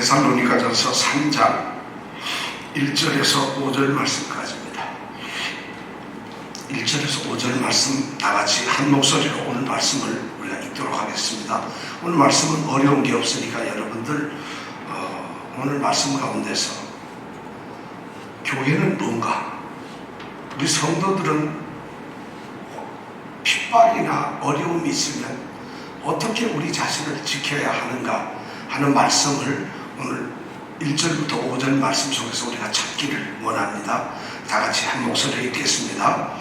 데살로니가전서 3장 1절에서 5절 말씀까지입니다. 1절에서 5절 말씀 다같이 한 목소리로 오늘 말씀을 우리가 읽도록 하겠습니다. 오늘 말씀은 어려운 게 없으니까 여러분들 오늘 말씀 가운데서 교회는 뭔가, 우리 성도들은 핍박이나 어려움이 있으면 어떻게 우리 자신을 지켜야 하는가 하는 말씀을 오늘 1절부터 5절 말씀 속에서 우리가 찾기를 원합니다. 다 같이 한 목소리로 읽겠습니다.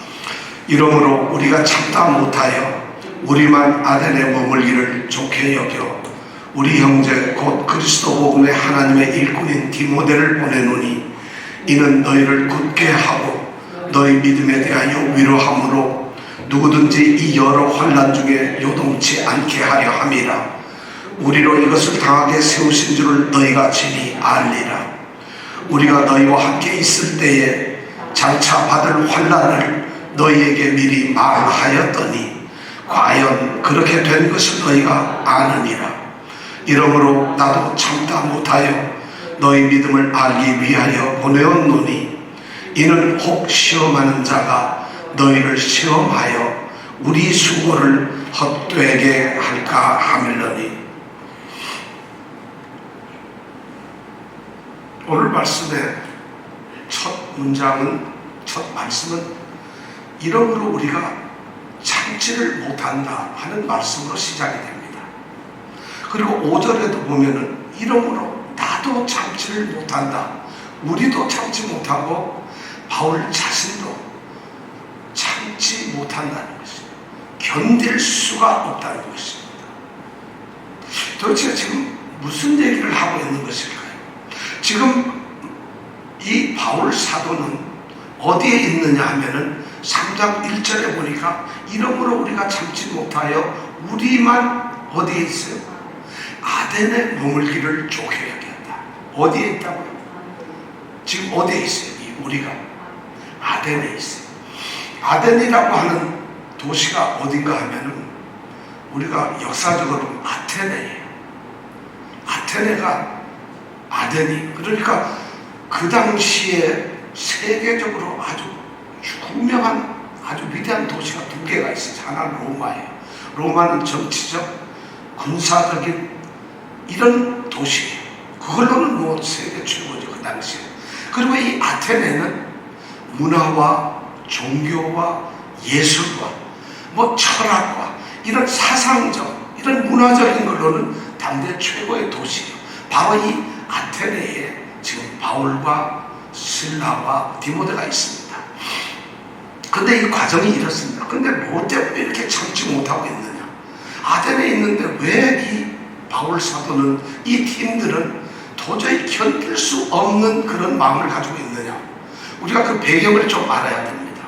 이러므로 우리가 참다 못하여 우리만 아덴에 머물기를 좋게 여겨 우리 형제 곧 그리스도 복음의 하나님의 일꾼인 디모데를 보내노니 이는 너희를 굳게 하고 너희 믿음에 대하여 위로함으로 누구든지 이 여러 환난 중에 요동치 않게 하려 함이라. 우리로 이것을 당하게 세우신 줄을 너희가 친히 알리라. 우리가 너희와 함께 있을 때에 장차 받을 환난을 너희에게 미리 말하였더니 과연 그렇게 된 것을 너희가 아느니라. 이러므로 나도 참다 못하여 너희 믿음을 알기 위하여 보내었노니 이는 혹 시험하는 자가 너희를 시험하여 우리 수고를 헛되게 할까 함이러니. 오늘 말씀의 첫 말씀은 이러므로 우리가 참지를 못한다 하는 말씀으로 시작이 됩니다. 그리고 5절에도 보면은 이러므로 나도 참지를 못한다, 우리도 참지 못하고 바울 자신도 참지 못한다는 것입니다. 견딜 수가 없다는 것입니다. 도대체 지금 무슨 얘기를 하고 있는 것일까요? 지금 이 바울 사도는 어디에 있느냐 하면은 3장 1절에 보니까 이러므로 우리가 참지 못하여 우리만 어디에 있어요? 아덴에 머물기를 좋게 여겼다. 어디에 있다고요? 지금 어디에 있어요? 이 우리가 아덴에 있어요. 아덴이라고 하는 도시가 어딘가 하면은 우리가 역사적으로 아테네예요. 아테네가 아덴이, 그러니까 그 당시에 세계적으로 아주 유명한 아주 위대한 도시가 두 개가 있어요. 하나는 로마예요. 로마는 정치적, 군사적인 이런 도시예요. 그걸로는 뭐 세계 최고죠, 그 당시에. 그리고 이 아테네는 문화와 종교와 예술과 뭐 철학과 이런 사상적, 이런 문화적인 걸로는 당대 최고의 도시예요. 바로 이 아테네에 지금 바울과 실라와 디모데가 있습니다. 근데 이 과정이 이렇습니다. 근데 뭐 때문에 이렇게 참지 못하고 있느냐? 아테네에 있는데 왜 이 바울 사도는, 이 팀들은 도저히 견딜 수 없는 그런 마음을 가지고 있느냐? 우리가 그 배경을 좀 알아야 됩니다.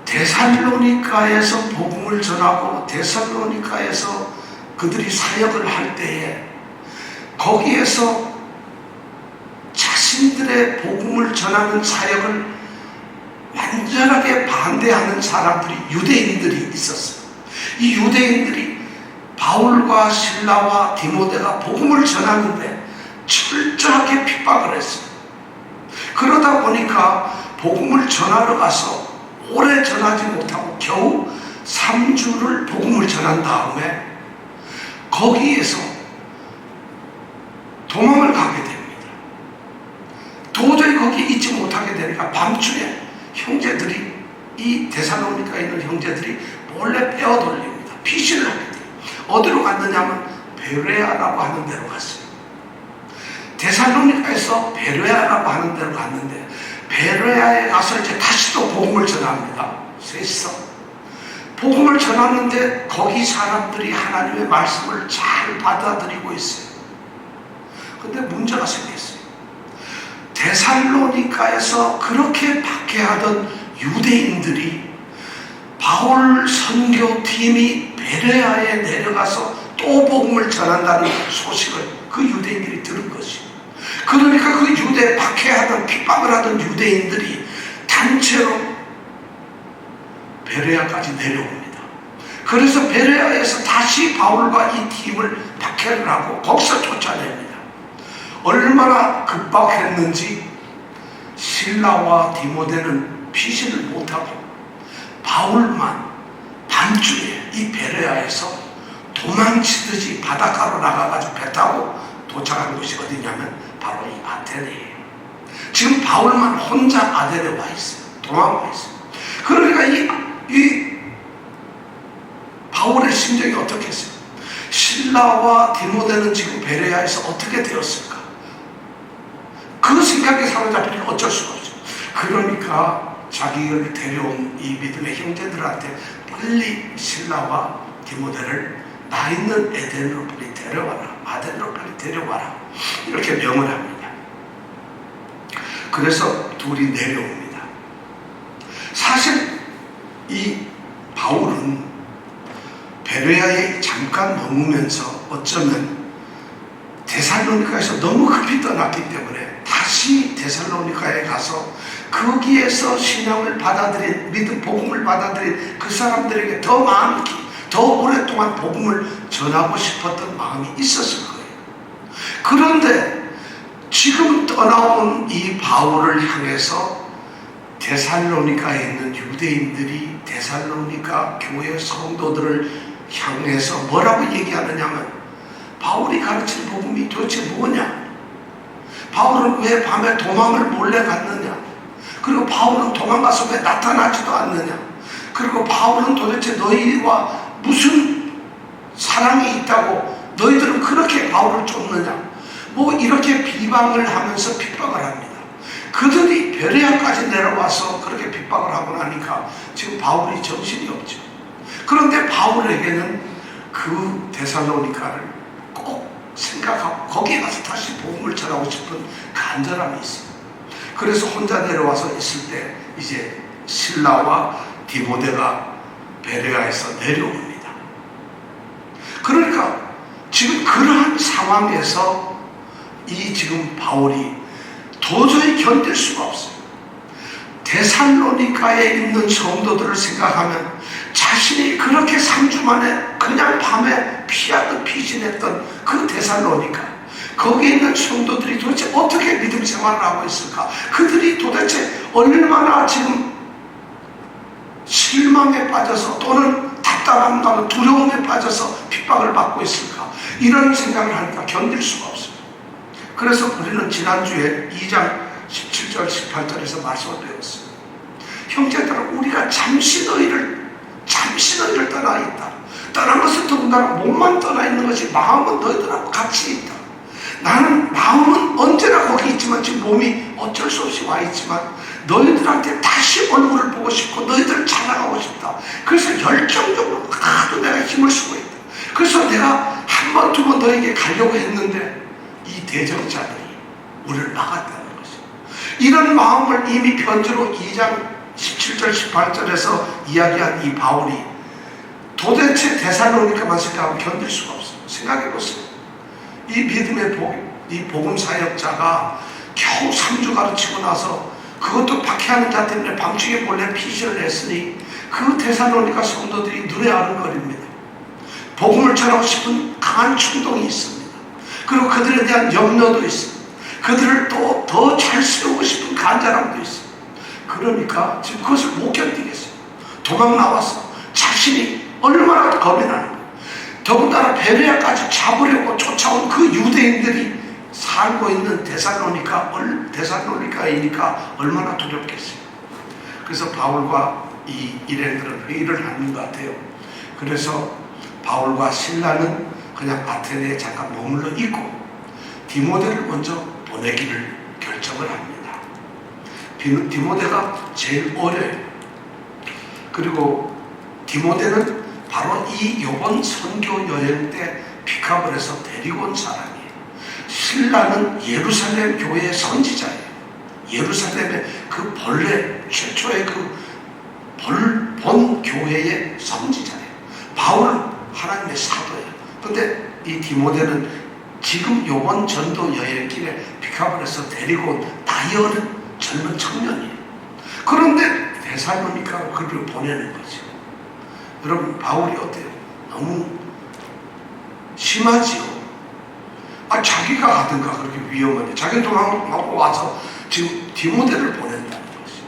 데살로니가에서 복음을 전하고 데살로니가에서 그들이 사역을 할 때에 거기에서 자신들의 복음을 전하는 사역을 완전하게 반대하는 사람들이, 유대인들이 있었어요. 이 유대인들이 바울과 실라와 디모데가 복음을 전하는데 철저하게 핍박을 했어요. 그러다 보니까 복음을 전하러 가서 오래 전하지 못하고 겨우 3주를 복음을 전한 다음에 거기에서 도망을 가게 됩니다. 도저히 거기 있지 못하게 되니까 밤중에 형제들이, 이 데살로니가에 있는 형제들이 몰래 빼어돌립니다. 피신을 하게 돼요. 어디로 갔느냐 하면 베레아라고 하는 데로 갔어요. 데살로니가에서 베레아라고 하는 데로 갔는데 베레아에 가서 이제 다시 또 복음을 전합니다. 셋이서 복음을 전하는데 거기 사람들이 하나님의 말씀을 잘 받아들이고 있어요. 근데 문제가 생겼어요. 데살로니가에서 그렇게 박해하던 유대인들이 바울 선교팀이 베레아에 내려가서 또 복음을 전한다는 소식을 그 유대인들이 들은 것이에요. 그러니까 그 박해하던, 핍박을 하던 유대인들이 단체로 베레아까지 내려옵니다. 그래서 베레아에서 다시 바울과 이 팀을 박해를 하고 거기서 쫓아냅니다. 얼마나 급박했는지 실라와 디모데는 피신을 못하고 바울만 밤중에 이 베레아에서 도망치듯이 바닷가로 나가가지고 배 타고 도착한 곳이 어디냐면 바로 이 아테네예요. 지금 바울만 혼자 아테네에 와 있어요. 도망와 있어요. 그러니까 이 바울의 심정이 어떻겠어요? 실라와 디모데는 지금 베레아에서 어떻게 되었을까? 그 생각에 사로잡히면 어쩔 수가 없죠. 그러니까 자기를 데려온 이 믿음의 형제들한테 빨리 실라와 디모데를 나 있는 에덴으로 빨리 데려와라. 아덴으로 빨리 데려와라. 이렇게 명을 합니다. 그래서 둘이 내려옵니다. 사실 이 바울은 베레아에 잠깐 머무면서 어쩌면 데살로니가에서 너무 급히 떠났기 때문에 다시 데살로니가에 가서 거기에서 신앙을 받아들인, 믿음 복음을 받아들인 그 사람들에게 더 오랫동안 복음을 전하고 싶었던 마음이 있었을 거예요. 그런데 지금 떠나온 이 바울을 향해서 데살로니가에 있는 유대인들이 데살로니가 교회 성도들을 향해서 뭐라고 얘기하느냐면 바울이 가르친 복음이 도대체 뭐냐? 바울은 왜 밤에 도망을 몰래 갔느냐? 그리고 바울은 도망가서 왜 나타나지도 않느냐? 그리고 바울은 도대체 너희와 무슨 사랑이 있다고 너희들은 그렇게 바울을 쫓느냐? 뭐 이렇게 비방을 하면서 핍박을 합니다. 그들이 베레아까지 내려와서 그렇게 핍박을 하고 나니까 지금 바울이 정신이 없죠. 그런데 바울에게는 그 데살로니가를 꼭 생각하고 거기에 가서 다시 복음을 전하고 싶은 간절함이 있어요. 그래서 혼자 내려와서 있을 때 이제 실라와 디모데가 베레아에서 내려옵니다. 그러니까 지금 그러한 상황에서 이 지금 바울이 도저히 견딜 수가 없어요. 데살로니가에 있는 성도들을 생각하면 자신이 그렇게 3주 만에 그냥 밤에 피하듯 피신했던 그 데살로니가, 거기에 있는 성도들이 도대체 어떻게 믿음 생활을 하고 있을까? 그들이 도대체 얼마나 지금 실망에 빠져서 또는 답답함과 두려움에 빠져서 핍박을 받고 있을까? 이런 생각을 하니까 견딜 수가 없어요. 그래서 우리는 지난주에 2장 17절 18절에서 말씀을 배웠어요. 형제들아, 우리가 잠시 너희를 떠나 있다. 떠난 것은 더군다나 몸만 떠나 있는 것이 마음은 너희들하고 같이 있다. 나는 마음은 언제나 거기 있지만 지금 몸이 어쩔 수 없이 와 있지만 너희들한테 다시 얼굴을 보고 싶고 너희들을 찾아가고 싶다. 그래서 열정적으로 하도 내가 힘을 쓰고 있다. 그래서 내가 한 번, 두 번 너에게 가려고 했는데 이 대적자들이 우리를 막았다는 것이죠. 이런 마음을 이미 편지로 2장 17절 18절에서 이야기한 이 바울이 도대체 데살로니가만 생각하면 견딜 수가 없어요. 생각해보세요. 이 믿음의 이 복음 사역자가 겨우 3주 가르치고 나서 그것도 박해하는 자 때문에 밤중에 몰래 피신을 했으니 그 데살로니가 성도들이 눈에 아른거립니다. 복음을 전하고 싶은 강한 충동이 있습니다. 그리고 그들에 대한 염려도 있습니다. 그들을 또 더 잘 세우고 싶은 간절함도 있습니다. 그러니까 지금 그것을 못 견디겠어요. 도망 나와서 자신이 얼마나 겁이 나는 거예요. 더군다나 베레아까지 잡으려고 쫓아온 그 유대인들이 살고 있는 데살로니가이니까 얼마나 두렵겠어요. 그래서 바울과 이 일행들은 회의를 하는 것 같아요. 그래서 바울과 실라는 그냥 아테네에 잠깐 머물러 있고 디모데를 먼저 보내기를 결정을 합니다. 디모데가 제일 어려요. 그리고 디모데는 바로 이 요번 선교 여행 때 픽업을 해서 데리고 온 사람이에요. 실라는 예루살렘 교회의 선지자예요. 예루살렘의 그 본래 최초의 그 본 교회의 선지자예요. 바울은 하나님의 사도예요. 그런데 이 디모데는 지금 요번 전도 여행길에 픽업을 해서 데리고 온 나이 어린 젊은 청년이에요. 그런데 데살로니가로 그를 보내는 거죠. 여러분, 바울이 어때요? 너무 심하지요. 자기가 가든가 그렇게 위험한데 자기는 도망하고 와서 지금 디모데를 보낸다는 것이.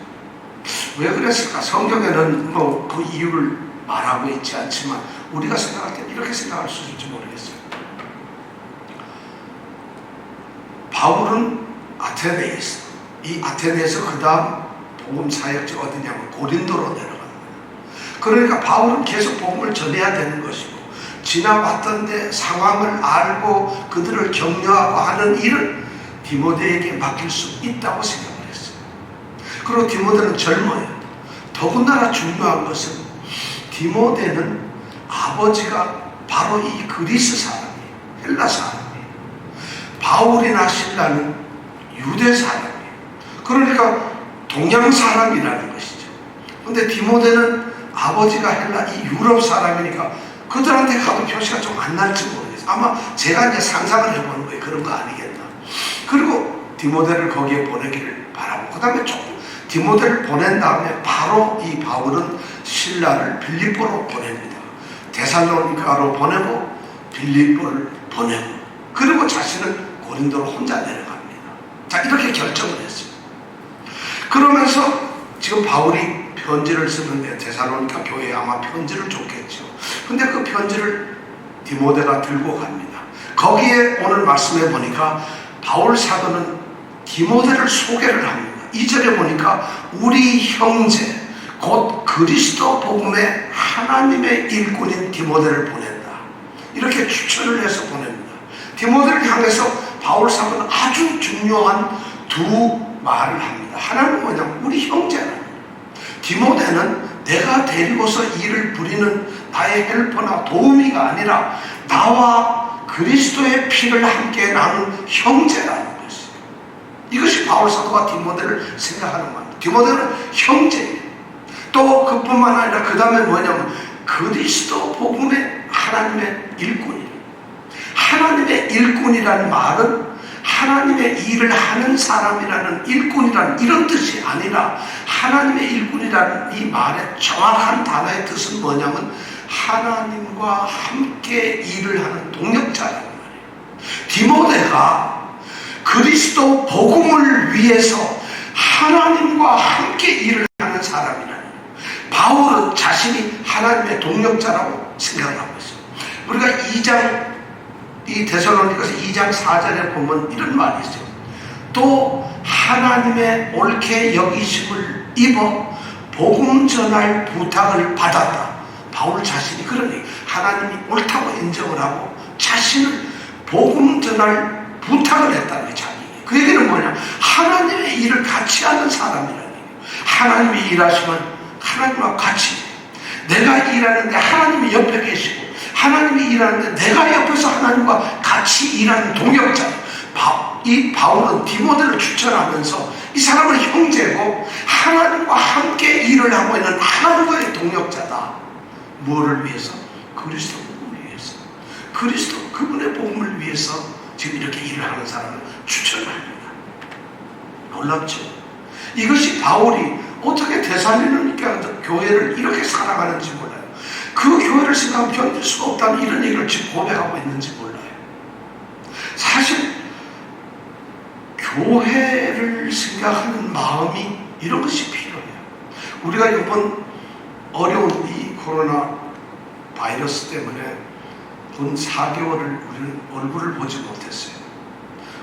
왜 그랬을까? 성경에는 뭐 그 이유를 말하고 있지 않지만 우리가 생각할 때 이렇게 생각할 수 있을지 모르겠어요. 바울은 아테네에 있어. 이 아테네에서 그 다음 복음 사역지 어디냐면 고린도로 내려갑니다. 그러니까 바울은 계속 복음을 전해야 되는 것이고 지나왔던 데 상황을 알고 그들을 격려하고 하는 일을 디모데에게 맡길 수 있다고 생각을 했어요. 그리고 디모데는 젊어요. 더군다나 중요한 것은 디모데는 아버지가 바로 이 그리스 사람이에요. 헬라 사람이에요. 바울이나 신라는 유대 사람이에요. 그러니까 동양 사람이라는 것이죠. 근데 디모데는 아버지가 헬라 이 유럽 사람이니까 그들한테 가도 표시가 좀 안 날지 모르겠어요. 아마 제가 이제 상상을 해보는 거예요. 그런 거 아니겠나. 그리고 디모데를 거기에 보내기를 바라고 그 다음에 조금 디모데를 보낸 다음에 바로 이 바울은 신라를 빌립보로 보냅니다. 데살로니가로 보내고 빌립보를 보내고 그리고 자신은 고린도로 혼자 내려갑니다. 자, 이렇게 결정을 했어요. 그러면서 지금 바울이 편지를 쓰는데 데살로니가 교회에 아마 편지를 줬겠죠. 근데 그 편지를 디모데가 들고 갑니다. 거기에 오늘 말씀해 보니까 바울 사도는 디모데를 소개를 합니다. 2절에 보니까 우리 형제 곧 그리스도 복음의 하나님의 일꾼인 디모데를 보낸다. 이렇게 추천을 해서 보냅니다. 디모데를 향해서 바울 사도는 아주 중요한 두 말을 합니다. 하나는 뭐냐면 우리 형제라는 거예요. 디모데는 내가 데리고서 일을 부리는 나의 헬퍼나 도우미가 아니라 나와 그리스도의 피를 함께 나눈 형제라는 것이에요. 이것이 바울 사도가 디모데를 생각하는 말입니다. 디모데는 형제예요. 또 그뿐만 아니라 그 다음에 뭐냐면 그리스도 복음의 하나님의 일꾼이에요. 하나님의 일꾼이라는 말은 하나님의 일을 하는 사람이라는 일꾼이라는 이런 뜻이 아니라 하나님의 일꾼이라는 이 말의 정확한 단어의 뜻은 뭐냐면 하나님과 함께 일을 하는 동력자라는 말이에요. 디모데가 그리스도 복음을 위해서 하나님과 함께 일을 하는 사람이라는 거예요. 바울은 자신이 하나님의 동력자라고 생각을 하고 있어요. 우리가 이 데살로니가서 2장 4절에 보면 이런 말이 있어요. 또 하나님의 옳게 여기심을 입어 복음 전할 부탁을 받았다. 바울 자신이 그러니 하나님이 옳다고 인정을 하고 자신을 복음 전할 부탁을 했다는 게 자기예요. 그 얘기는 뭐냐? 하나님의 일을 같이 하는 사람이라는 얘기예요. 하나님이 일하시면 하나님과 같이 내가 일하는데 하나님이 옆에 계시고 하나님이 일하는데 내가 옆에서 하나님과 같이 일하는 동역자. 이 바울은 디모데를 추천하면서 이 사람은 형제고 하나님과 함께 일을 하고 있는 하나님과의 동역자다. 무엇을 위해서? 그리스도 복음을 위해서. 그리스도 그분의 복음을 위해서 지금 이렇게 일을 하는 사람을 추천합니다. 놀랍죠? 이것이 바울이 어떻게 데살로니가 교회를 이렇게 사랑하는지 몰라요. 그 교회를 생각하면 견딜 수가 없다는 이런 얘기를 지금 고백하고 있는지 몰라요. 사실 교회를 생각하는 마음이 이런 것이 필요해요. 우리가 이번 어려운 이 코로나 바이러스 때문에 본 4개월을 우리는 얼굴을 보지 못했어요.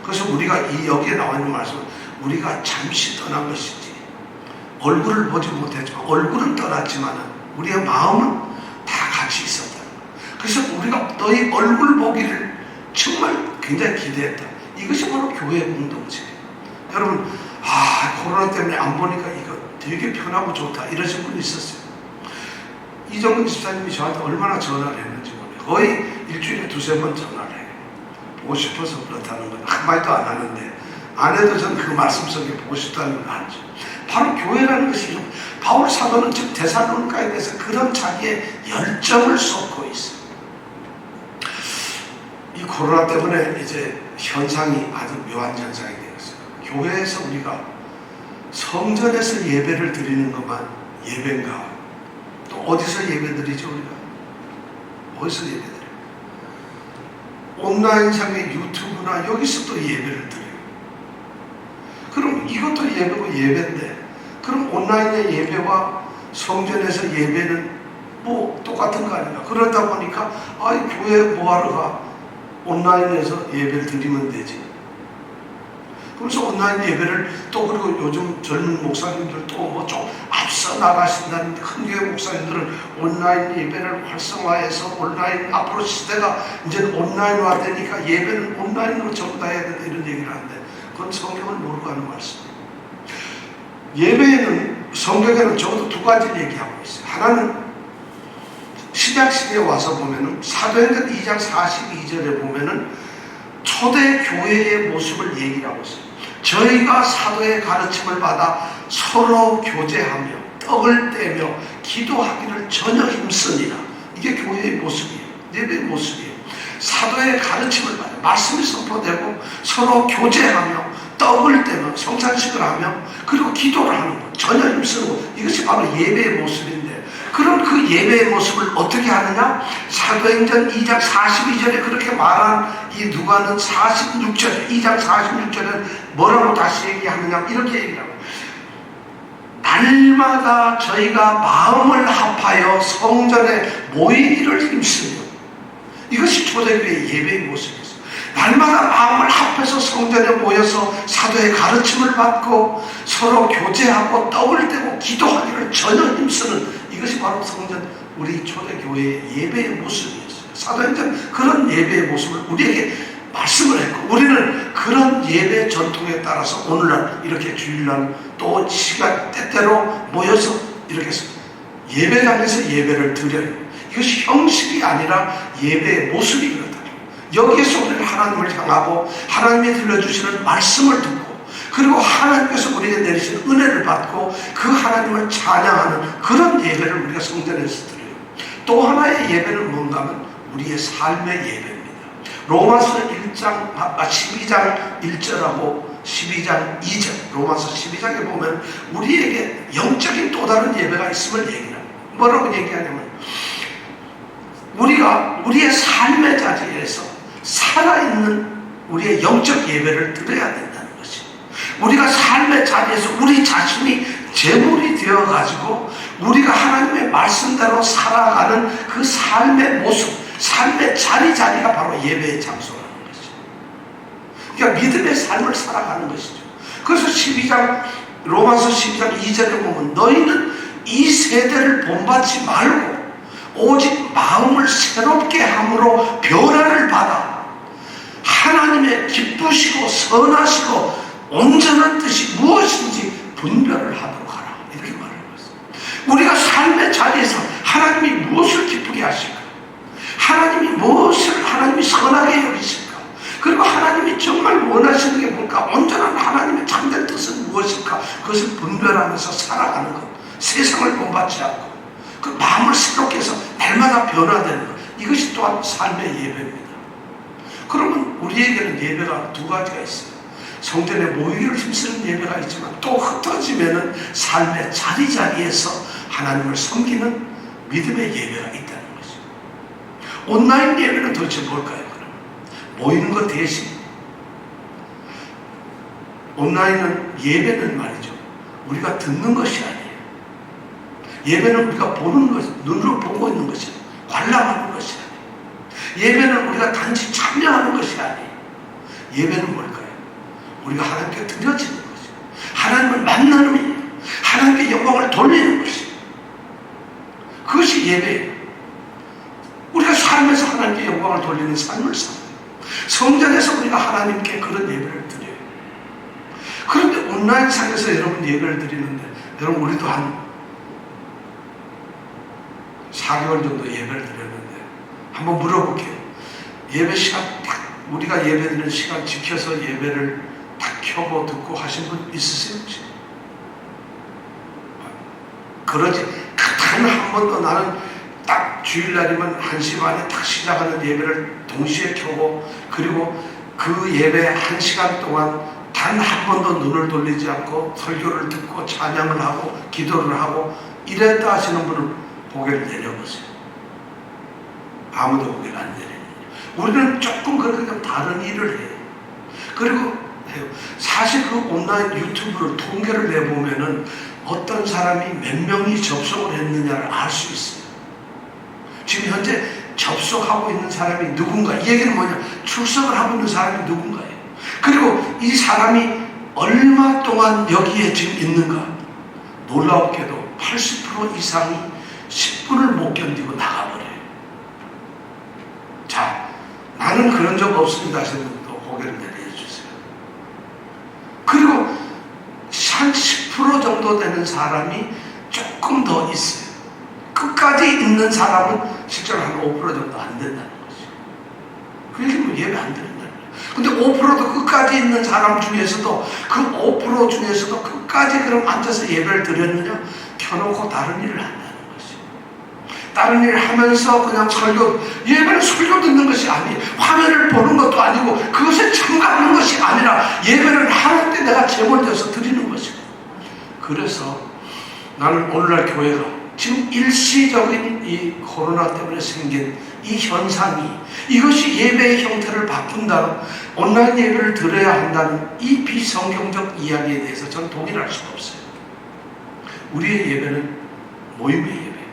그래서 우리가 여기에 나와 있는 말씀은 우리가 잠시 떠난 것이지 얼굴을 보지 못했지만 얼굴은 떠났지만 우리의 마음은 다 같이 있었다. 그래서 우리가 너희 얼굴 보기를 정말 굉장히 기대했다. 이것이 바로 교회 공동체예요. 여러분, 코로나 때문에 안 보니까 이거 되게 편하고 좋다 이러신 분이 있었어요. 이정근 집사님이 저한테 얼마나 전화를 했는지 몰라요. 거의 일주일에 2-3번 전화를 해요. 보고 싶어서 그렇다는 건 한마디도 안 하는데 안 해도 전 그 말씀 속에 보고 싶다는 걸 알죠. 바로 교회라는 것이 바울 사도는 즉 데살로니가에 대해서 그런 자기의 열정을 쏟고 있어요. 이 코로나 때문에 이제 현상이 아주 묘한 현상이 되었어요. 교회에서 우리가 성전에서 예배를 드리는 것만 예배인가? 또 어디서 예배 드리죠 우리가? 어디서 예배 드려요? 온라인상의 유튜브나 여기서 또 예배를 드려요. 그럼 이것도 예배고 예배인데, 그럼 온라인의 예배와 성전에서 예배는 뭐 똑같은 거 아닌가? 그러다 보니까 교회 뭐하러 가? 온라인에서 예배를 드리면 되지. 그래서 온라인 예배를 또, 그리고 요즘 젊은 목사님들 또 뭐 좀 앞서 나가신다는 큰 교회 목사님들은 온라인 예배를 활성화해서 온라인, 앞으로 시대가 이제 온라인화 되니까 예배는 온라인으로 전부 다 해야 된다 이런 얘기를 하는데, 그건 성경을 모르고 하는 말씀이에요. 예배에는, 성경에는 적어도 두 가지를 얘기하고 있어요. 하나는 신약시대에 와서 보면은 사도행전 2장 42절에 보면은 초대 교회의 모습을 얘기를 하고 있어요. 저희가 사도의 가르침을 받아 서로 교제하며 떡을 떼며 기도하기를 전혀 힘쓰니라. 이게 교회의 모습이에요. 예배의 모습이에요. 사도의 가르침을 받아 말씀이 선포되고 서로 교제하며 떡을 떼며 성찬식을 하며 그리고 기도를 하는 것, 전혀 힘쓰는 것, 이것이 바로 예배의 모습인데, 그럼 그 예배의 모습을 어떻게 하느냐? 사도행전 2장 42절에 그렇게 말한 이 누가는 46절에, 2장 46절에 뭐라고 다시 얘기하느냐? 이렇게 얘기하고, 날마다 저희가 마음을 합하여 성전에 모이기를 힘쓰며, 이것이 초대교회의 예배의 모습이었어요. 날마다 마음을 합해서 성전에 모여서 사도의 가르침을 받고 서로 교제하고 떡을 떼고 기도하기를 전혀 힘쓰는, 이것이 바로 성전, 우리 초대교회의 예배의 모습이었어요. 사도행전 그런 예배의 모습을 우리에게 말씀을 했고, 우리는 그런 예배 전통에 따라서 오늘날 이렇게 주일날 또 시간 때때로 모여서 이렇게 예배당에서 예배를 드려요. 이것이 형식이 아니라 예배의 모습이 그렇다. 여기에서 우리는 하나님을 향하고 하나님이 들려주시는 말씀을 듣고, 그리고 하나님께서 우리에게 내리시는 은혜를 받고 그 하나님을 찬양하는 그런 예배를 우리가 성전에서 드려요. 또 하나의 예배는 뭔가 하면 우리의 삶의 예배입니다. 로마서 12장 1절하고 12장 2절, 로마서 12장에 보면 우리에게 영적인 또 다른 예배가 있음을 얘기합니다. 뭐라고 얘기하냐면, 우리가 우리의 삶의 자리에서 살아있는 우리의 영적 예배를 드려야 된다는 것이, 우리가 삶의 자리에서 우리 자신이 제물이 되어가지고 우리가 하나님의 말씀대로 살아가는 그 삶의 모습, 삶의 자리가 바로 예배의 장소라는 것이죠. 그러니까 믿음의 삶을 살아가는 것이죠. 그래서 로마서 12장 2절에 보면 너희는 이 세대를 본받지 말고 오직 마음을 새롭게 함으로 변화를 받아 하나님의 기쁘시고 선하시고 온전한 뜻이 무엇인지 분별을 하도록 하라, 이렇게 말하고 있습니다. 우리가 삶의 자리에서 하나님이 무엇을 기쁘게 하실까, 하나님이 선하게 여기실까, 그리고 하나님이 정말 원하시는 게 뭘까, 온전한 하나님의 참된 뜻은 무엇일까, 그것을 분별하면서 살아가는 것, 세상을 본받지 않고 그 마음을 새롭게 해서 날마다 변화되는 것, 이것이 또한 삶의 예배입니다. 그러면 우리에게는 예배가 두 가지가 있어요. 성전에 모이기를 힘쓰는 예배가 있지만, 또 흩어지면은 삶의 자리에서 하나님을 섬기는 믿음의 예배가 있다는 거죠. 온라인 예배는 도대체 뭘까요? 그럼 모이는 것 대신, 온라인은, 예배는 말이죠, 우리가 듣는 것이 아니에요. 예배는 우리가 보는 것, 눈으로 보고 있는 것이 아니에요. 관람하는 것이 아니에요. 예배는 우리가 단지 참여하는 것이 아니에요. 예배는 뭘까요? 우리가 하나님께 드려지는 것이에요. 하나님을 만나는 일이에요. 하나님께 영광을 돌리는 것이에요. 그것이 예배예요. 우리가 삶에서 하나님께 영광을 돌리는 삶을 살아요. 성전에서 우리가 하나님께 그런 예배를 드려요. 그런데 온라인상에서 여러분 예배를 드리는데, 여러분 우리도 한 4개월 정도 예배를 드렸는데 한번 물어볼게요. 예배 시간 딱, 우리가 예배 드리는 시간 지켜서 예배를 딱 켜고 듣고 하신 분 있으세요? 그러지, 단 한 번도 나는 딱 주일날이면 1시 반에 딱 시작하는 예배를 동시에 켜고, 그리고 그 예배 1시간 동안 단 한 번도 눈을 돌리지 않고 설교를 듣고 찬양을 하고 기도를 하고 이랬다 하시는 분은 고개를 내려보세요. 아무도 고개를 안 내려요. 우리는 조금 그렇게 좀 다른 일을 해요. 그리고 해요. 사실 그 온라인 유튜브를 통계를 내보면은 어떤 사람이 몇 명이 접속을 했느냐를 알 수 있어요. 지금 현재 접속하고 있는 사람이 누군가, 이 얘기는 뭐냐, 출석을 하고 있는 사람이 누군가예요. 그리고 이 사람이 얼마 동안 여기에 지금 있는가, 놀랍게도 80% 이상이 10분을 못 견디고 나가버려요. 자, 나는 그런 적 없습니다 하시는 분도 고개를 내려주세요. 그리고 한 10% 정도 되는 사람이 조금 더 있어요. 끝까지 있는 사람은 실제로 한 5% 정도 안 된다는 거죠. 그 얘기는 예배 안 드린다는 거예요. 근데 5%도 끝까지 있는 사람 중에서도 그 5% 중에서도 끝까지 그럼 앉아서 예배를 드렸느냐? 켜놓고 다른 일을 한다는 거죠. 다른 일을 하면서 그냥 예배는 설교 듣는 것이 아니에요. 화면을 보는 것도 아니고 그것에 참가하는 것이 아니라 예배를 하는 때 내가 제물 되어서 드리는 것이고. 그래서 나는 오늘날 교회가 지금 일시적인 이 코로나 때문에 생긴 이 현상이, 이것이 예배의 형태를 바꾼다는, 온라인 예배를 드려야 한다는 이 비성경적 이야기에 대해서 저는 동의할 수가 없어요. 우리의 예배는 모임의 예배예요.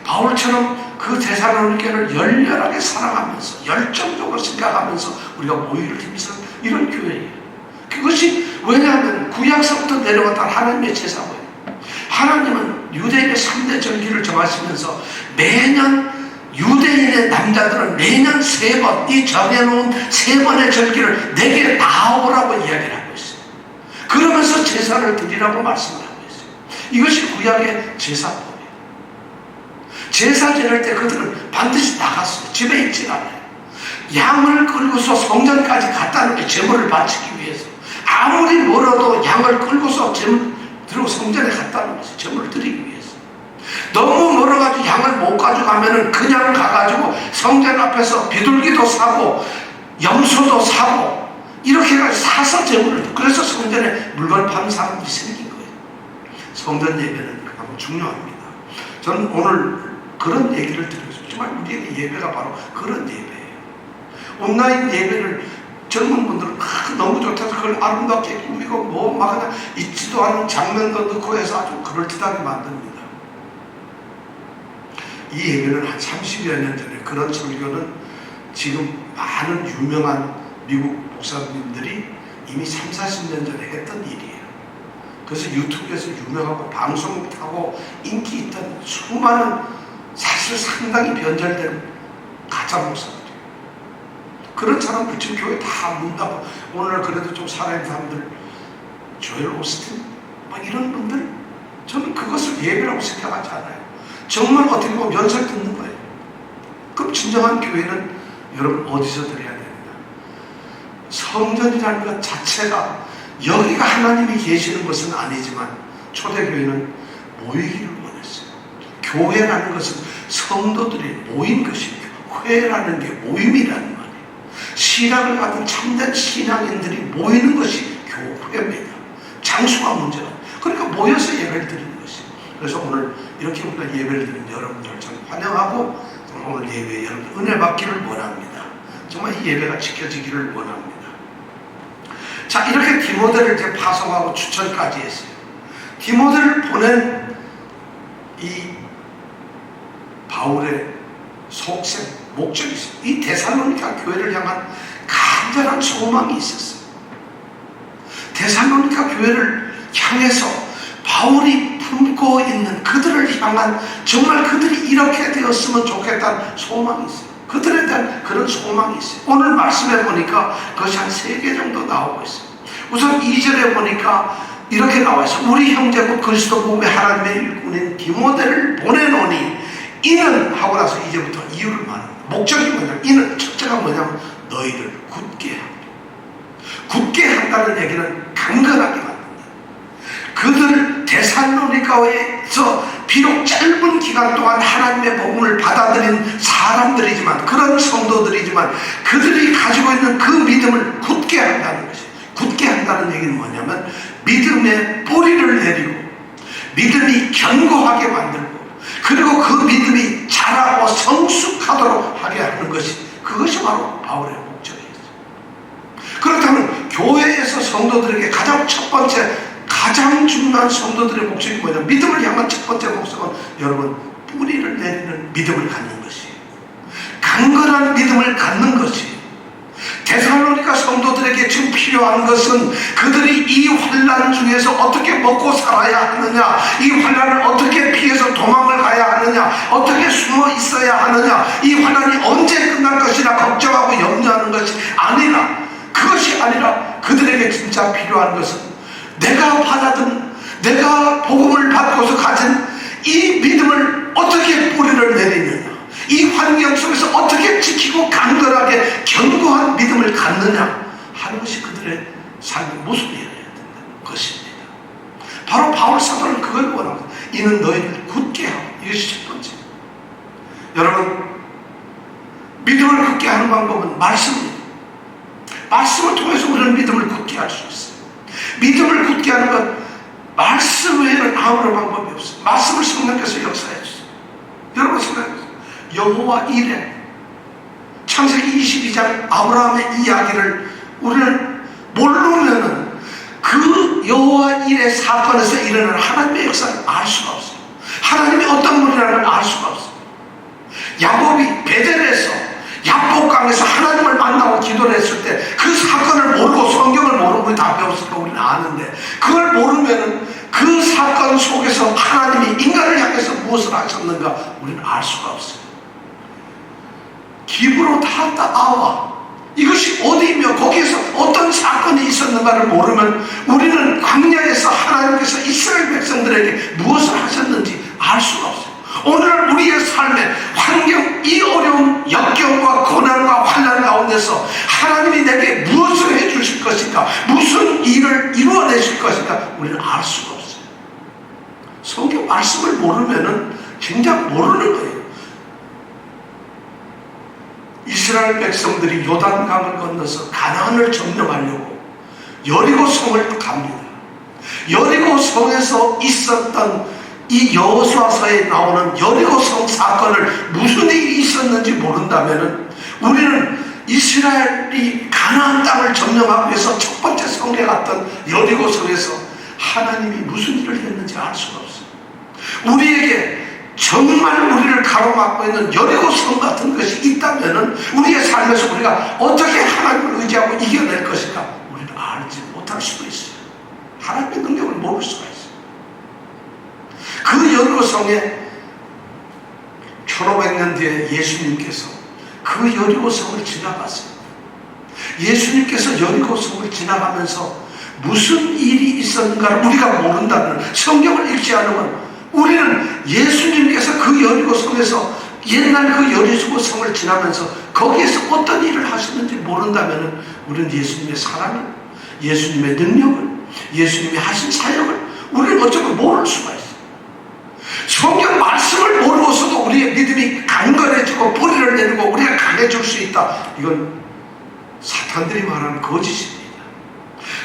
바울처럼 그 데살로니가를 열렬하게 사랑하면서 열정적으로 생각하면서 우리가 모이를 힘쓰는 이런 교회예요. 그것이 왜냐하면 구약서부터 내려왔던 하나님의 제사고요. 하나님은 유대인의 3대 절기를 정하시면서 매년 유대인의 남자들은 매년 3번, 이 정해놓은 3번의 절기를 내게 나오라고 이야기를 하고 있어요. 그러면서 제사를 드리라고 말씀을 하고 있어요. 이것이 구약의 제사법이에요. 제사 지낼 때 그들은 반드시 나갔어요. 집에 있지 않아요. 양을 끌고서 성전까지 갔다는 게 제물을 바치기 위해서. 아무리 멀어도 양을 끌고서 그리고 성전에 갔다는 것이 제물을 드리기 위해서. 너무 멀어가지고 양을 못 가져가면은 그냥 가가지고 성전 앞에서 비둘기도 사고 염소도 사고 이렇게 해가지고 사서 제물을, 그래서 성전에 물건 파는 사람들이 생긴 거예요. 성전 예배는 너무 중요합니다. 저는 오늘 그런 얘기를 드리고 싶어요. 정말 우리에게 예배가 바로 그런 예배예요. 온라인 예배를 젊은 분들은 너무 좋다서 그걸 아름답게 꾸미고 막 그냥 있지도 않은 장면도 넣고 해서 아주 그럴듯하게 만듭니다. 이 예배는 한 30여 년 전에, 그런 설교는 지금 많은 유명한 미국 목사님들이 이미 30, 40년 전에 했던 일이에요. 그래서 유튜브에서 유명하고 방송 타고 인기 있던 수많은, 사실 상당히 변절된 가짜 목사들, 그런 사람들 지금 교회 다 문 닫고, 오늘날 그래도 좀 살아있는 사람들, 조엘 오스틴 막 이런 분들, 저는 그것을 예배라고 생각하지 않아요. 정말 어떻게 보면 연설 듣는 거예요. 그럼 진정한 교회는 여러분 어디서 드려야 됩니다. 성전이라는 것 자체가, 여기가 하나님이 계시는 것은 아니지만 초대교회는 모이기를 원했어요. 교회라는 것은 성도들이 모인 것이고, 회라는 게 모임이라는 말이에요. 신앙을 가진 참된 신앙인들이 모이는 것이 교회입니다. 장수가 문제가, 그러니까 모여서 예배를 드리는 것이에요. 그래서 오늘 이렇게 우리가 예배를 드리는 여러분들을 저는 환영하고, 오늘 예배에 여러분 은혜 받기를 원합니다. 정말 이 예배가 지켜지기를 원합니다. 자, 이렇게 디모데를 이제 파송하고 추천까지 했어요. 디모데를 보낸 이 바울의 속셈, 목적이 있어요. 이 데살로니가 교회를 향한 간절한 소망이 있었어요. 데살로니가 교회를 향해서 바울이 품고 있는 그들을 향한, 정말 그들이 이렇게 되었으면 좋겠다는 소망이 있어요. 그들에 대한 그런 소망이 있어요. 오늘 말씀해 보니까 그것이 한 3개 정도 나오고 있어요. 우선 2절에 보니까 이렇게 나와 있어요. 우리 형제 곧 그리스도 몸의 하나님의 일꾼인 디모데를 보내노니 이는, 하고 나서 이제부터 이유를 말합니다. 목적이 뭐냐면, 이는 첫째가 뭐냐면 너희를 굳게 합니다. 굳게 한다는 얘기는 강건하게 만듭니다. 그들 데살로니가에서 비록 짧은 기간 동안 하나님의 복음을 받아들인 사람들이지만, 그런 성도들이지만, 그들이 가지고 있는 그 믿음을 굳게 한다는 것이에요. 굳게 한다는 얘기는 뭐냐면 믿음의 뿌리를 내리고 믿음이 견고하게 만들고, 그리고 그 믿음이 자라고 성숙하도록 하게 하는 것이, 그것이 바로 바울의 목적이었어요. 그렇다면 교회에서 성도들에게 가장 첫 번째, 가장 중요한 성도들의 목적이 뭐냐? 믿음을 향한 첫 번째 목적은 여러분, 뿌리를 내리는 믿음을 갖는 것이에요. 강건한 믿음을 갖는 것이에요. 데살로니가 성도들에게 지금 필요한 것은 그들이 이 환난 중에서 어떻게 먹고 살아야 하느냐, 이 환난을 어떻게 피해서 도망을 가야 하느냐, 어떻게 숨어 있어야 하느냐, 이 환난이 언제 끝날 것이라 걱정하고 염려하는 것이 아니라, 그것이 아니라 그들에게 진짜 필요한 것은 내가 받아든, 내가 복음을 받고서 가진 이 믿음을 어떻게 뿌리를 내리느냐, 이 환경 속에서 어떻게 지키고 강건하게 견고한 믿음을 갖느냐 하는 것이 그들의 삶의 모습이어야 된다는 것입니다. 바로 바울 사도는 그걸 원합니다. 이는 너희를 굳게 하고, 이것이 첫 번째. 여러분, 믿음을 굳게 하는 방법은 말씀입니다. 말씀을 통해서 우리는 믿음을 굳게 할 수 있어요. 믿음을 굳게 하는 건 말씀 외에는 아무런 방법이 없어요. 말씀을 성령께서 역사해 주세요. 여러분 생각해보세요. 여호와 이레, 창세기 22장 아브라함의 이야기를 우리는 모르면은 그 여호와 이레 사건에서 일어나는 하나님의 역사를 알 수가 없어요. 하나님이 어떤 분이라는 걸 알 수가 없어요. 야곱이 베델에서 야복강에서 하나님을 만나고 기도를 했을 때 그 사건을 모르고 성경을 모르고 우리 다 배웠으니까 우리는 아는데, 그걸 모르면은 그 사건 속에서 하나님이 인간을 향해서 무엇을 하셨는가 우리는 알 수가 없어요. 기브로 타다 아와, 이것이 어디이며 거기에서 어떤 사건이 있었는가를 모르면 우리는 광야에서 하나님께서 이스라엘 백성들에게 무엇을 하셨는지 알 수가 없어요. 오늘 우리의 삶의 환경, 이 어려운 역경과 고난과 환난 가운데서 하나님이 내게 무엇을 해주실 것인가, 무슨 일을 이루어내실 것인가 우리는 알 수가 없어요. 성경 말씀을 모르면은 정작 모르는 거예요. 이스라엘 백성들이 요단강을 건너서 가나안을 점령하려고 여리고 성을 갑니다. 여리고 성에서 있었던 이 여호수아서에 나오는 여리고 성 사건을 무슨 일이 있었는지 모른다면은 우리는 이스라엘이 가나안 땅을 점령하기 위해서 첫 번째 성에 갔던 여리고 성에서 하나님이 무슨 일을 했는지 알 수가 없어요. 우리에게 정말 우리를 가로막고 있는 여리고 성 같은 것이 있다면은 우리의 삶에서 우리가 어떻게 하나님을 의지하고 이겨낼 것인가 우리는 알지 못할 수도 있어요. 하나님의 능력을 모를 수가 있어요. 그 여리고 성에 1500년 뒤에 예수님께서 그 여리고 성을 지나갔어요. 예수님께서 여리고 성을 지나가면서 무슨 일이 있었는가를 우리가 모른다면, 성경을 읽지 않으면 우리는 예수님께서 그 여리고 성에서 옛날 그 여리고 성을 지나면서 거기에서 어떤 일을 하셨는지 모른다면 우리는 예수님의 사랑을, 예수님의 능력을, 예수님이 하신 사역을 우리는 어쩌면 모를 수가 있어요. 성경 말씀을 모르고서도 우리의 믿음이 강건해지고 뿌리를 내리고 우리가 강해질 수 있다. 이건 사탄들이 말하는 거짓입니다.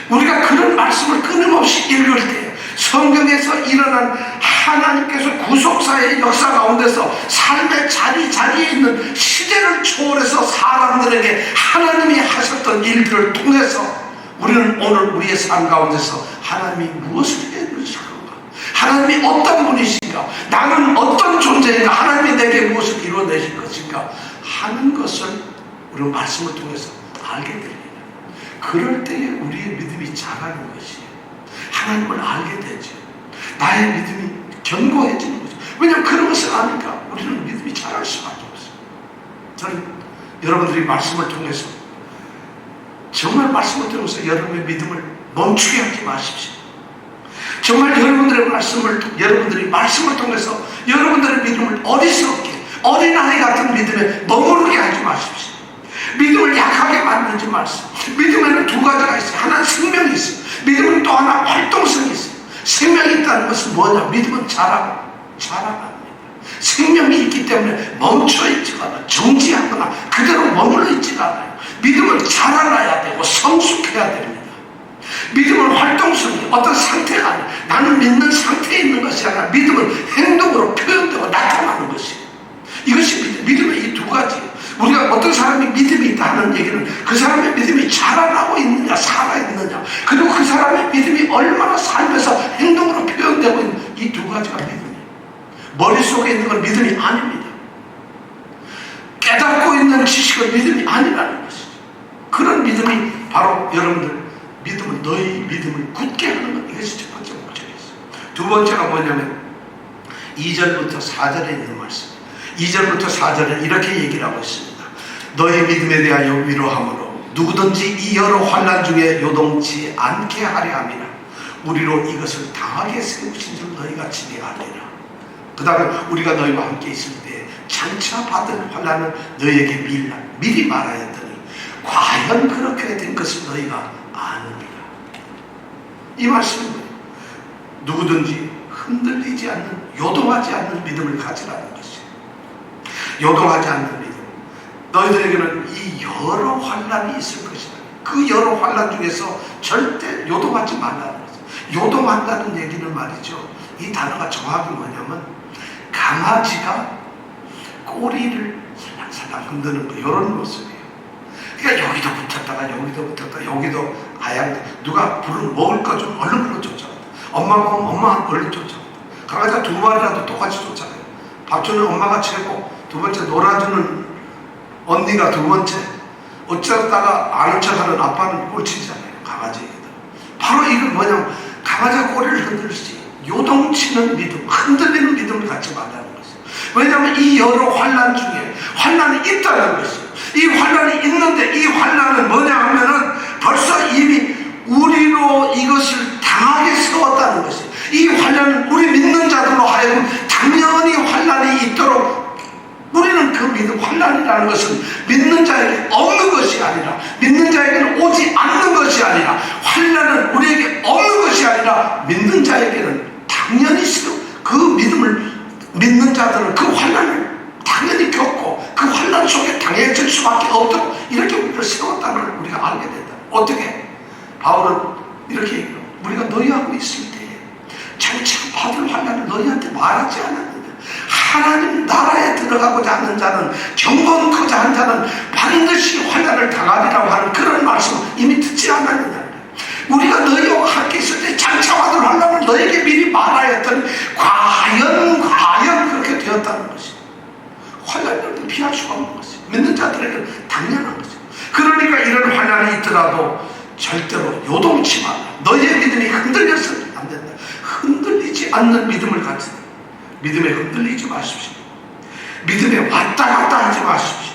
우리가 그런 말씀을 끊임없이 읽을 때 성경에서 일어난 하나님께서 구속사의 역사 가운데서 삶의 자리에 있는 시대를 초월해서 사람들에게 하나님이 하셨던 일들을 통해서 우리는 오늘 우리의 삶 가운데서 하나님이 무엇을 해주실까, 하나님이 어떤 분이신가, 나는 어떤 존재인가, 하나님이 내게 무엇을 이루어내실 것인가 하는 것을 우리는 말씀을 통해서 알게 됩니다. 그럴 때에 우리의 믿음이 자라는 것이에요. 하나님을 알게 되죠. 나의 믿음이 견고해지는 거죠. 왜냐하면 그런 것을 아니까 우리는 믿음이 자랄 수밖에 없어요. 저는 여러분들이 말씀을 통해서, 정말 말씀을 통해서 여러분의 믿음을 멈추게 하지 마십시오. 정말 여러분들이 말씀을 통해서 여러분들의 믿음을 어리석게, 어린아이 같은 믿음에 머무르게 하지 마십시오. 믿음을 약하게 만들지 마십시오. 믿음에는 두 가지가 있어요. 하나는 생명이 있어요. 믿음은 또 하나 활동성이 있어요. 생명이 있다는 것은 뭐냐? 믿음은 자라납니다. 생명이 있기 때문에 멈춰있지가 않아요. 정지하거나 그대로 머물러 있지가 않아요. 믿음은 자라나야 되고 성숙해야 됩니다. 믿음은 활동성이 어떤 상태가 아니에요. 나는 믿는 상태에 있는 것이 아니라 믿음은 행동으로 표현되고 나타나는 것이에요. 이것이 믿음의 이 두 가지. 우리가 어떤 사람이 믿음이 있다 하는 얘기는 그 사람의 믿음이 자라나고 있느냐 살아있느냐, 그리고 그 사람의 믿음이 얼마나 삶에서 행동으로 표현되고 있는 이 두 가지가 믿음이에요. 머릿속에 있는 건 믿음이 아닙니다. 깨닫고 있는 지식은 믿음이 아니라는 것이죠. 그런 믿음이 바로 여러분들 믿음은, 너희 믿음을 굳게 하는 것, 이것이 첫 번째 목적이었어요. 두 번째가 뭐냐면 2절부터 4절에 있는 말씀. 2절부터 4절에 이렇게 얘기를 하고 있습니다. 너희 믿음에 대하여 위로함으로 누구든지 이 여러 환난 중에 요동치 않게 하려 함이라. 우리로 이것을 당하게 세우신 줄 너희가 지혜하리라. 그 다음에 우리가 너희와 함께 있을 때 장차 받을 환난을 너희에게 미리 말하였더니 과연 그렇게 된 것을 너희가 아느니라. 이 말씀은 누구든지 흔들리지 않는, 요동하지 않는 믿음을 가지라는 것이에요. 요동하지 않는 믿음. 너희들에게는 이 여러 환난이 있을 것이다. 그 여러 환난 중에서 절대 요동하지 말라는 거죠. 요동한다는 얘기는 말이죠, 이 단어가 정확히 뭐냐면 강아지가 꼬리를 살랑살랑 흔드는 거, 이런 모습이에요. 그러니까 여기도 붙었다가 여기도 붙었다가 여기도 아양, 누가 부르면 먹을 거 좀 얼른 불러 쫓아간다. 엄마가 오면 엄마 얼른 쫓아간다. 강아지가 두 마리라도 똑같이 쫓아가요. 밥 주는 엄마가 최고, 두 번째 놀아주는 언니가 두 번째, 어쩌다가 아는 척하는 아빠는 꼴찌잖아요. 강아지에게도. 바로 이건 뭐냐면 강아지가 꼬리를 흔들지 요동치는 믿음, 흔들리는 믿음을 갖지 말라는 것이에요. 왜냐하면 이 여러 환난 중에 환난이 있다는 것이에요. 이 환난이 있는데 이 환난은 뭐냐 하면은 벌써 이미 우리로 이것을 당하게 세웠다는 것이에요. 이 환난은 우리 믿는 자들로 하여금 당연히 환난이 있도록, 우리는 그 믿음, 환난이라는 것은 믿는 자에게 없는 것이 아니라, 믿는 자에게는 오지 않는 것이 아니라, 환난은 우리에게 없는 것이 아니라 믿는 자에게는 당연히 그 믿음을, 믿는 자들은 그 환난을 당연히 겪고 그 환난 속에 당해질 수밖에 없도록 이렇게 우리를 세웠다는 걸 우리가 알게 된다. 어떻게? 바울은 이렇게 얘기해요. 우리가 너희하고 있을 때에 장차 받을 환난을 너희한테 말하지 않았느냐. 하나님 나라에 들어가고자 하는 자는, 경건코자 한 자는 반드시 환난을 당하리라고 하는 그런 말씀을 이미 듣지 않았느냐. 우리가 너희와 함께 있을 때 장차 받을 환난을 너에게 미리 말하였더니 과연 그렇게 되었다는 것이, 환난을 피할 수가 없는 것이 믿는 자들에게는 당연한 것이. 그러니까 이런 환난이 있더라도 절대로 요동치 말라. 너희의 믿음이 흔들려서는 안 된다. 흔들리지 않는 믿음을 가지라. 믿음에 흔들리지 마십시오. 믿음에 왔다 갔다 하지 마십시오.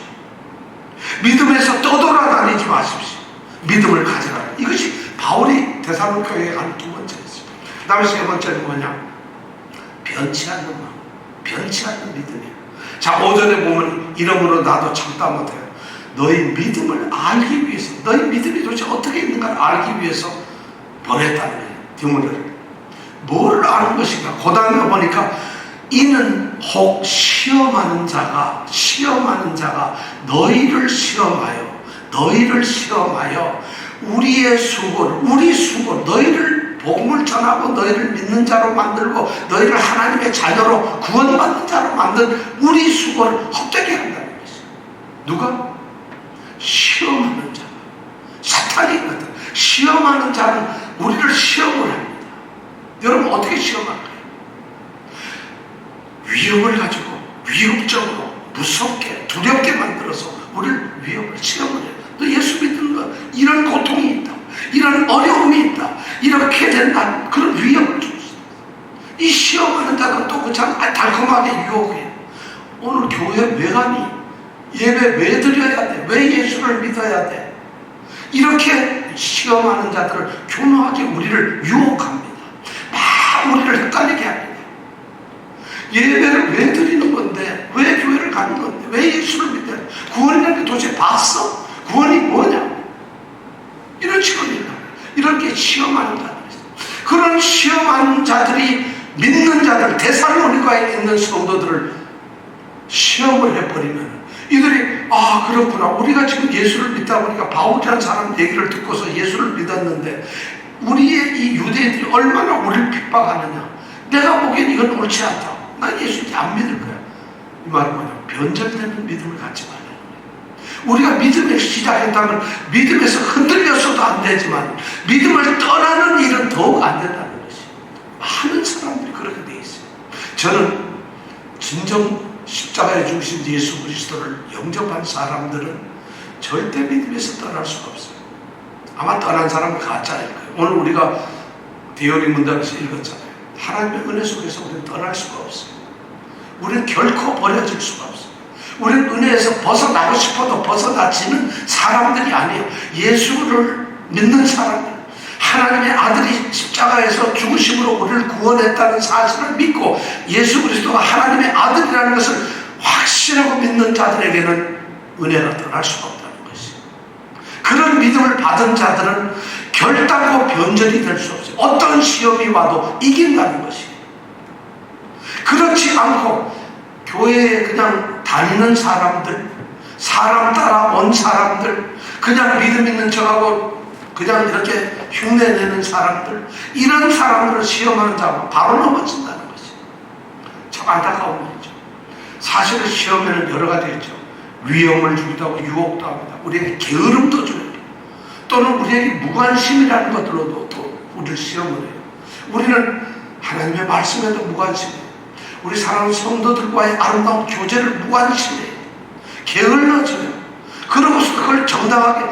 믿음에서 떠돌아다니지 마십시오. 믿음을 가지라. 이것이 바울이 데살로니가에 한 두 번째였습니다. 그 다음에 세 번째는 뭐냐? 변치 않는 마음, 변치 않는 믿음이에요. 자, 5절에 보면 이러므로 나도 참다 못해요. 너희 믿음을 알기 위해서, 너희 믿음이 도대체 어떻게 있는가를 알기 위해서 보냈다는 거예요. 디모데를. 뭐를 아는 것인가? 그 다음에 보니까 이는 혹 시험하는 자가 너희를 시험하여 우리 수고를, 너희를 복음을 전하고 너희를 믿는 자로 만들고 너희를 하나님의 자녀로 구원받는 자로 만든 우리 수고를 헛되게 한다는 것이에요. 누가? 시험하는 자. 사탄이거든. 시험하는 자는 우리를 시험을 합니다. 여러분 어떻게 시험할까요? 위협을 가지고 위협적으로 무섭게 두렵게 만들어서 우리를 시험을 해요. 너 예수 믿는 거 이런 고통이 있다, 이런 어려움이 있다, 이렇게 된다, 그런 위협을 줍니다. 이 시험하는 자는 또 그참 달콤하게 유혹해요. 오늘 교회 왜 가니? 예배 왜 드려야 돼? 왜 예수를 믿어야 돼? 이렇게 시험하는 자들을 교묘하게 우리를 유혹합니다. 막 우리를 헷갈리게 합니다. 예배를 왜 드리는 건데? 왜 교회를 가는 건데? 왜 예수를 믿어야 돼? 구원이라는 게 도대체 봤어? 구원이 뭐냐? 이런 식으로 이렇게 시험하는 자들, 그런 시험하는 자들이 믿는 자들, 데살로니가에 있는 성도들을 시험을 해버리면 이들이 그렇구나, 우리가 지금 예수를 믿다 보니까 바울이라는 사람 얘기를 듣고서 예수를 믿었는데 우리의 이 유대인들이 얼마나 우리를 핍박하느냐, 내가 보기엔 이건 옳지 않다, 난 예수 안 믿을 거야. 이 말은 뭐냐? 변절되는 믿음을 갖지 말라는 거예요. 우리가 믿음에 시작했다면 믿음에서 흔들려서도 안 되지만 믿음을 떠나는 일은 더욱 안 된다는 것이 많은 사람들이 그렇게 돼 있어요. 저는 진정 십자가에 죽으신 예수 그리스도를 영접한 사람들은 절대 믿음에서 떠날 수가 없어요. 아마 떠난 사람은 가짜일 거예요. 오늘 우리가 디오리 문답에서 읽었잖아요. 하나님의 은혜 속에서 우리는 떠날 수가 없어요. 우리는 결코 버려질 수가 없어요. 우리는 은혜에서 벗어나고 싶어도 벗어나지는 사람들이 아니에요. 예수를 믿는 사람들, 하나님의 아들이 십자가에서 죽으심으로 우리를 구원했다는 사실을 믿고 예수 그리스도가 하나님의 아들이라는 것을 확신하고 믿는 자들에게는 은혜가 떠날 수가 없다는 것이. 그런 믿음을 받은 자들은 결단코 변절이 될 수 없어요. 어떤 시험이 와도 이긴다는 것이. 그렇지 않고 교회에 그냥 다니는 사람들, 사람 따라 온 사람들, 그냥 믿음 있는 척하고 그냥 이렇게 흉내내는 사람들, 이런 사람들을 시험하는 자가 바로 넘어진다는 것이 참 안타까운 일이죠. 사실은 시험에는 여러 가지 있죠. 위험을 주기도 하고 유혹도 합니다. 우리에게 게으름도 줘요. 또는 우리에게 무관심이라는 것들로도 또 우리를 시험을 해요. 우리는 하나님의 말씀에도 무관심해요. 우리 사랑하는 성도들과의 아름다운 교제를 무관심해요. 게을러져요. 그러고서 그걸 정당하게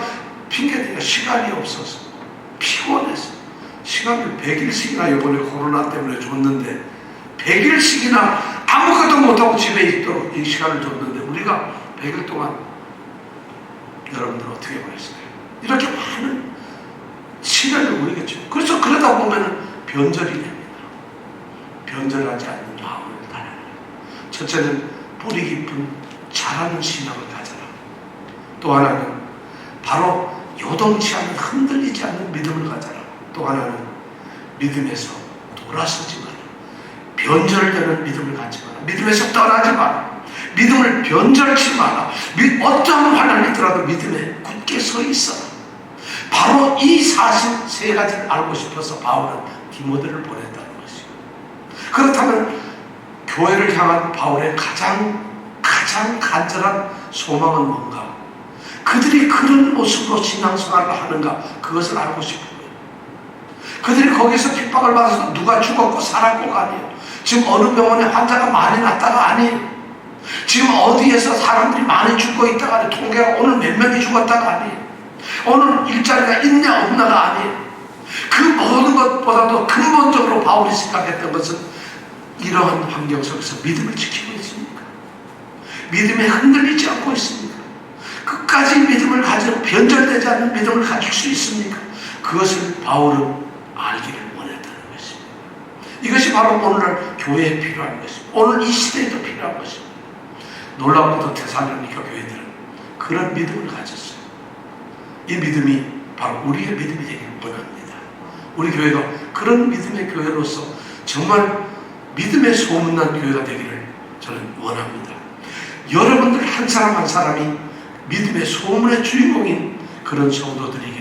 핑계대요. 시간이 없어서, 피곤해서. 시간을 100일씩이나 이번에 코로나 때문에 줬는데 100일씩이나 아무것도 못하고 집에 있도록 이 시간을 줬는데 우리가 100일 동안 여러분들 어떻게 보냈어요? 이렇게 많은 시간을 보내겠죠. 그래서 그러다 보면 변절이 됩니다. 변절하지 않는 마음을 달아요. 첫째는 뿌리 깊은 자라는 신앙을 가져라. 또 하나는 바로 요동치 않는, 흔들리지 않는 믿음을 가져라. 또 하나는 믿음에서 돌아서지 마라. 변절되는 믿음을 갖지 마라. 믿음에서 떠나지 마라. 믿음을 변절치 마라. 어떠한 환난이 있더라도 믿음에 굳게 서 있어라. 바로 이 사실 세 가지를 알고 싶어서 바울은 디모데를 보냈다는 것이고, 그렇다면 교회를 향한 바울의 가장 간절한 소망은 뭔가? 그들이 그런 모습으로 신앙생활을 하는가? 그것을 알고 싶은 거예요. 그들이 거기서 핍박을 받아서 누가 죽었고 살았고가 아니에요. 지금 어느 병원에 환자가 많이 났다가 아니에요. 지금 어디에서 사람들이 많이 죽고 있다가 아니에요. 통계가 오늘 몇 명이 죽었다가 아니에요. 오늘 일자리가 있냐 없나가 아니에요. 그 모든 것보다도 근본적으로 바울이 생각했던 것은 이러한 환경 속에서 믿음을 지키고 있습니까? 믿음에 흔들리지 않고 있습니까? 끝까지 믿음을 가지고 변절되지 않는 믿음을 가질 수 있습니까? 그것을 바울은 알기를 원했다는 것입니다. 이것이 바로 오늘날 교회에 필요한 것입니다. 오늘 이 시대에도 필요한 것입니다. 놀랍게도 데살로니가 교회들은 그런 믿음을 가졌어요. 이 믿음이 바로 우리의 믿음이 되기를 원합니다. 우리 교회가 그런 믿음의 교회로서 정말 믿음의 소문난 교회가 되기를 저는 원합니다. 여러분들 한 사람 한 사람이 믿음의 소문의 주인공인 그런 성도들이